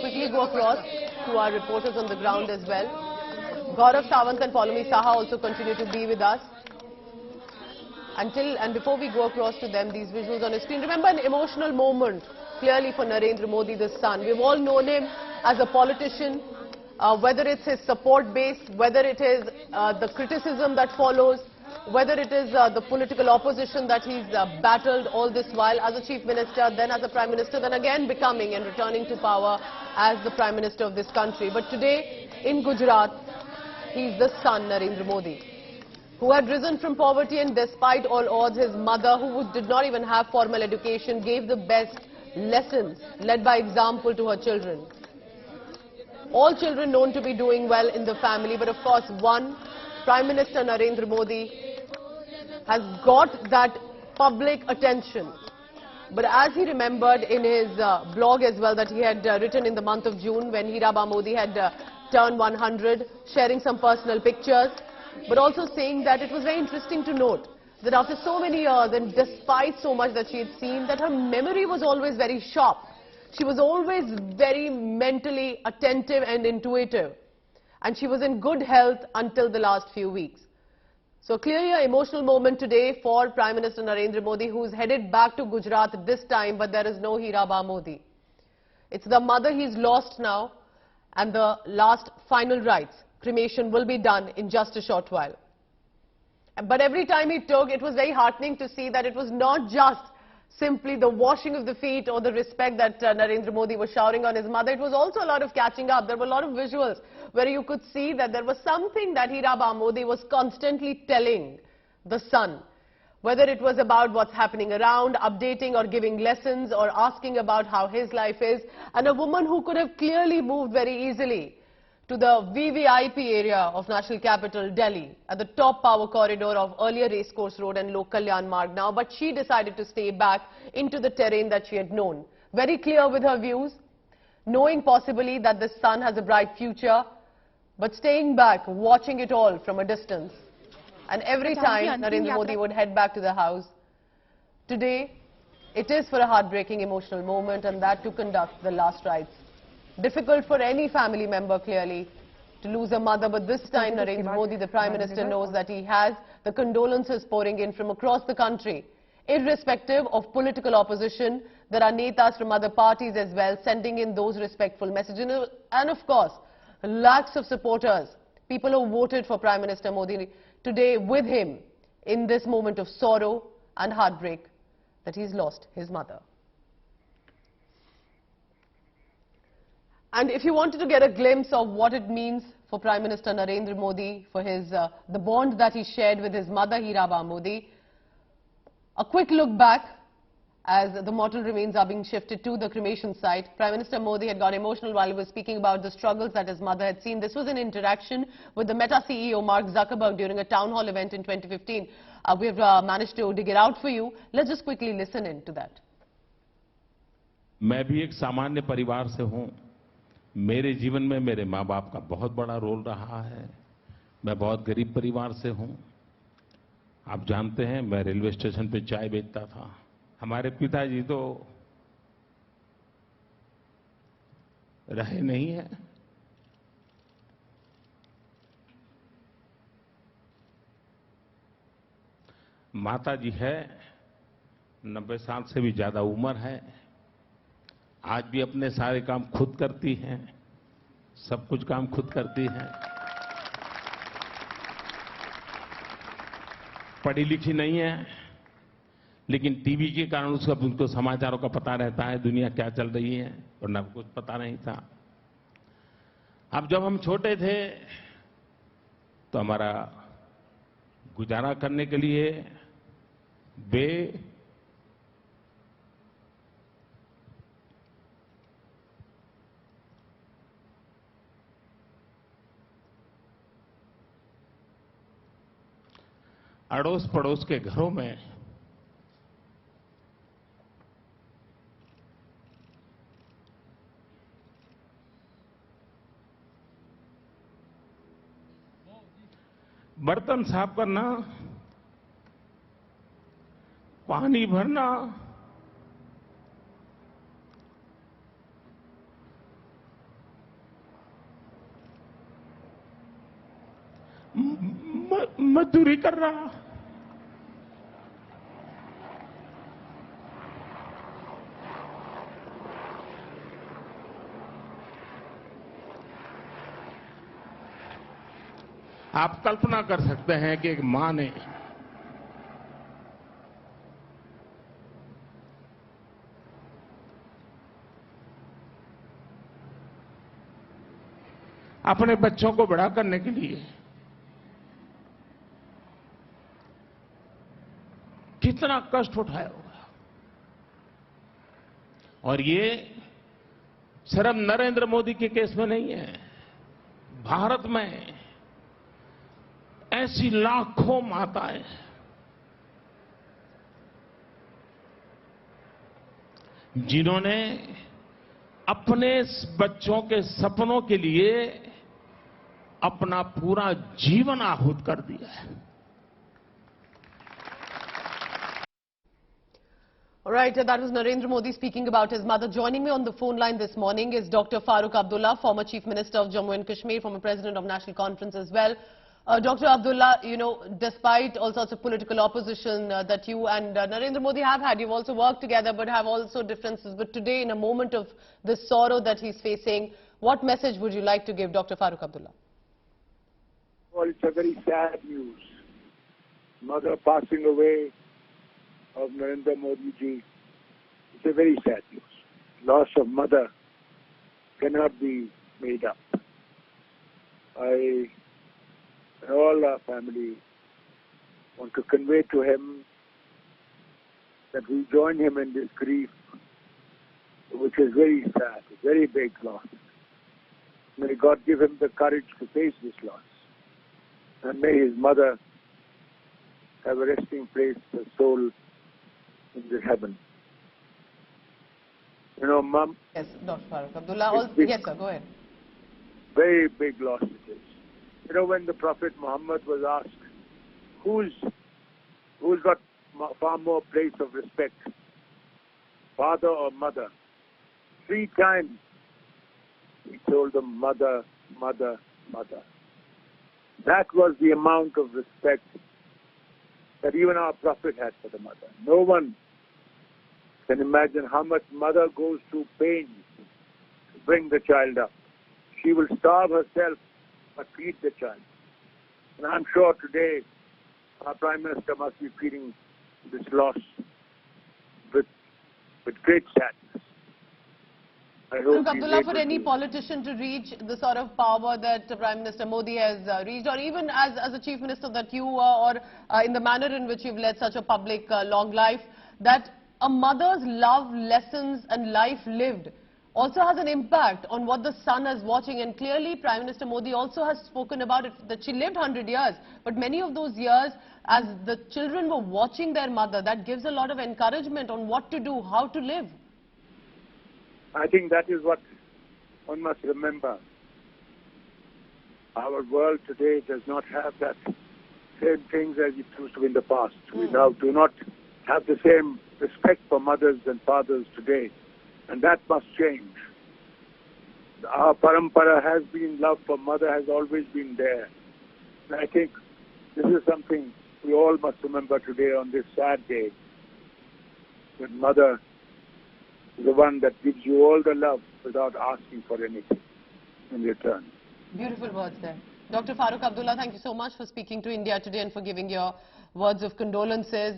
quickly go across to our reporters on the ground as well. Gaurav Sawant and Paulami Saha also continue to be with us. Before we go across to them, these visuals on your screen. Remember an emotional moment, clearly for Narendra Modi, the son. We've all known him as a politician, whether it's his support base, whether it is the criticism that follows, whether it is the political opposition that he's battled all this while as a chief minister, then as a prime minister, then again becoming and returning to power as the prime minister of this country. But today in Gujarat, he's the son, Narendra Modi, who had risen from poverty, and despite all odds, his mother, who did not even have formal education, gave the best lessons, led by example to her children. All children known to be doing well in the family, but of course one, Prime Minister Narendra Modi, has got that public attention. But as he remembered in his blog as well that he had written in the month of June when Heeraben Modi had turned 100, sharing some personal pictures, but also saying that it was very interesting to note that after so many years and despite so much that she had seen, that her memory was always very sharp. She was always very mentally attentive and intuitive, and she was in good health until the last few weeks. So clearly an emotional moment today for Prime Minister Narendra Modi, who is headed back to Gujarat this time, but there is no Heeraben Modi. It's the mother he's lost now, and the last final rites, cremation, will be done in just a short while. But every time he took, it was very heartening to see that it was not just simply the washing of the feet or the respect that Narendra Modi was showering on his mother. It was also a lot of catching up. There were a lot of visuals where you could see that there was something that Heeraben Modi was constantly telling the son, whether it was about what's happening around, updating or giving lessons or asking about how his life is. And a woman who could have clearly moved very easily to the VVIP area of national capital Delhi, at the top power corridor of earlier Racecourse Road and Lok Kalyan Marg now, but she decided to stay back into the terrain that she had known. Very clear with her views, knowing possibly that the son has a bright future, but staying back, watching it all from a distance. And every time Narendra Modi would head back to the house, today it is for a heartbreaking emotional moment, and that to conduct the last rites. Difficult for any family member, clearly, to lose a mother, but this time Narendra Modi, the Prime Minister, knows that he has the condolences pouring in from across the country. Irrespective of political opposition, there are netas from other parties as well, sending in those respectful messages. And of course, lakhs of supporters, people who voted for Prime Minister Modi today with him in this moment of sorrow and heartbreak that he's lost his mother. And if you wanted to get a glimpse of what it means for Prime Minister Narendra Modi, for his the bond that he shared with his mother Heeraben Modi, a quick look back as the mortal remains are being shifted to the cremation site. Prime Minister Modi had got emotional while he was speaking about the struggles that his mother had seen. This was an interaction with the Mehta CEO Mark Zuckerberg during a town hall event in 2015. We have managed to dig it out for you. Let's just quickly listen in to that. मैं भी एक सामान्य परिवार से हूं। मेरे जीवन में मेरे माँ बाप का बहुत बड़ा रोल रहा है। मैं बहुत गरीब परिवार से हूं। आप जानते हैं, मैं रेलवे स्टेशन पे चाय बेचता था। हमारे पिताजी तो रहे नहीं हैं। माता जी है, 90 साल से भी ज्यादा उम्र है। आज भी अपने सारे काम खुद करती हैं, सब कुछ काम खुद करती हैं। पढ़ी लिखी नहीं है, लेकिन टीवी के कारण उनको समाचारों का पता रहता है, दुनिया क्या चल रही है, और ना कुछ पता नहीं था। अब जब हम छोटे थे तो हमारा गुजारा करने के लिए वे अड़ोस पड़ोस के घरों में बर्तन साफ करना, पानी भरना, मजदूरी कर रहा। आप कल्पना कर सकते हैं कि एक मां ने अपने बच्चों को बड़ा करने के लिए कितना कष्ट उठाया होगा। और ये सिर्फ नरेंद्र मोदी के केस में नहीं है, भारत में ऐसी लाखों माताएं जिन्होंने अपने बच्चों के सपनों के लिए अपना पूरा जीवन आहूत कर दिया है। All right, that was Narendra Modi speaking about his mother. Joining me on the phone line this morning is Dr. Farooq Abdullah, former Chief Minister of Jammu and Kashmir, former President of National Conference as well. Dr. Abdullah, you know, despite all sorts of political opposition that you and Narendra Modi have had, you've also worked together but have also differences. But today, in a moment of the sorrow that he's facing, what message would you like to give Dr. Farooq Abdullah? Well, it's a very sad news. Mother passing away of Narendra Modi ji. It's a very sad news. Loss of mother cannot be made up. I and all our family want to convey to him that we join him in this grief, which is very sad, a very big loss. May God give him the courage to face this loss. And may his mother have a resting place, a soul in the heaven. You know, Mom. Yes, Dr. Farooq Abdullah. Yes, sir, go ahead. Very big loss it is. You know, when the Prophet Muhammad was asked, who's got far more place of respect, father or mother? 3 times he told them, mother, mother, mother. That was the amount of respect that even our Prophet had for the mother. No one can imagine how much mother goes through pain to bring the child up. She will starve herself but feed the child. And I'm sure today our Prime Minister must be feeling this loss with great sadness. I hope Abdullah, for any politician to reach the sort of power that Prime Minister Modi has reached, or even as a Chief Minister that you or in the manner in which you've led such a public long life, that a mother's love, lessons and life lived also has an impact on what the son is watching. And clearly Prime Minister Modi also has spoken about it, that she lived 100 years. But many of those years, as the children were watching their mother, that gives a lot of encouragement on what to do, how to live. I think that is what one must remember. Our world today does not have that same things as it used to in the past. We now do not have the same respect for mothers and fathers today. And that must change. Our parampara has been, love for mother has always been there. And I think this is something we all must remember today on this sad day. That mother is the one that gives you all the love without asking for anything in return. Beautiful words there. Dr. Farooq Abdullah, thank you so much for speaking to India today and for giving your words of condolences.